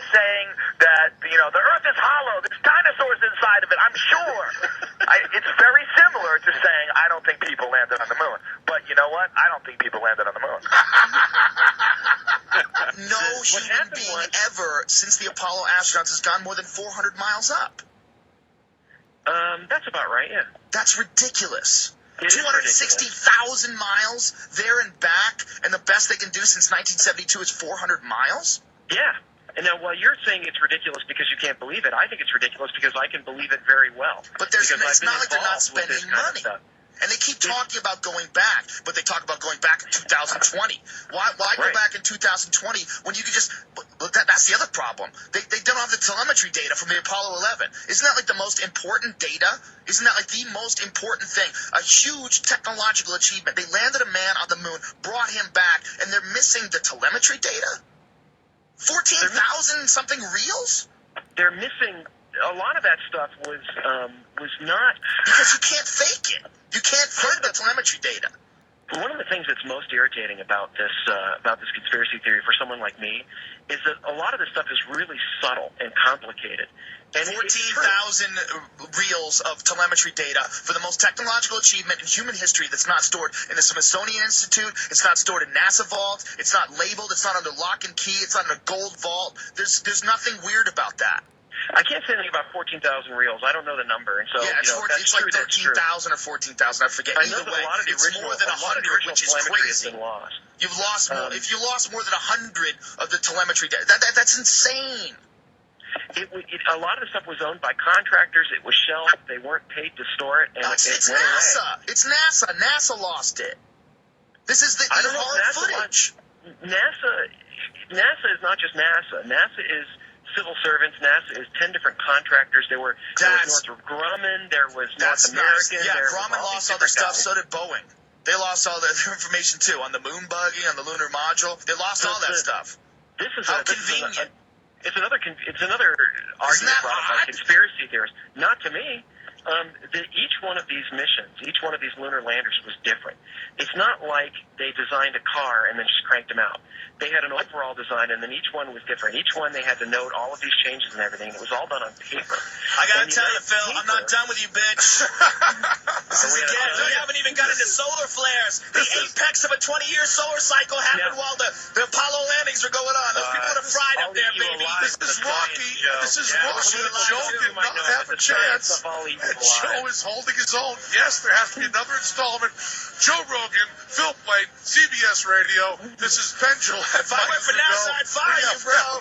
saying that, the Earth is hollow, there's dinosaurs inside of it, I'm sure. It's very similar to saying, I don't think people landed on the moon. But you know what? I don't think people landed on the moon. No human being ever, since the Apollo astronauts, has gone more than 400 miles up. That's about right, yeah. That's ridiculous. It is 260,000 miles there and back, and the best they can do since 1972 is 400 miles? Yeah. And now, while you're saying it's ridiculous because you can't believe it, I think it's ridiculous because I can believe it very well. But it's not like they're not spending money. And they keep talking about going back, but they talk about going back in 2020. Why go back in 2020 when you could just – that's the other problem. They don't have the telemetry data from the Apollo 11. Isn't that like the most important data? Isn't that like the most important thing? A huge technological achievement. They landed a man on the moon, brought him back, and they're missing the telemetry data? 14,000-something reels? They're missing – a lot of that stuff was not – because you can't fake it. You can't fake the telemetry data. One of the things that's most irritating about this conspiracy theory for someone like me is that a lot of this stuff is really subtle and complicated. And 14,000 reels of telemetry data for the most technological achievement in human history that's not stored in the Smithsonian Institute. It's not stored in NASA vault. It's not labeled. It's not under lock and key. It's not in a gold vault. There's nothing weird about that. I can't say anything about 14,000 reels. I don't know the number, and so it's like 13,000 or 14,000. I forget. I know Either that way, a lot of the it's more than 100, which is crazy. Lost. You've lost more. If you lost more than 100 of the telemetry data, that's insane. A lot of the stuff was owned by contractors. It was shelved. They weren't paid to store it, and it's went NASA. away. It's NASA. NASA lost it. This is the hard footage. NASA is not just NASA. NASA is civil servants. NASA is 10 different contractors. There was Northrop Grumman. There was North American. Nice. Yeah, Grumman lost all their stuff. So did Boeing. They lost all their information too on the moon buggy, on the lunar module. They lost all that stuff. How convenient. It's another argument brought up by conspiracy theorists. Not to me. Each one of these missions, each one of these lunar landers was different. It's not like they designed a car and then just cranked them out. They had an overall design, and then each one was different. Each one they had to note all of these changes and everything. It was all done on paper. I gotta tell you, Phil, I'm not done with you, bitch. We haven't even got into solar flares. The apex of a 20-year solar cycle happened while the Apollo landings were going on. Those people would have fried up there, baby. This is Rocky. This is Rocky. Joe did not have a chance. And Joe is holding his own. Yes, there has to be another installment. Joe Rogan, Phil Plate, CBS Radio. This is Pendulum. If I went for NASA, I'd fire you, bro.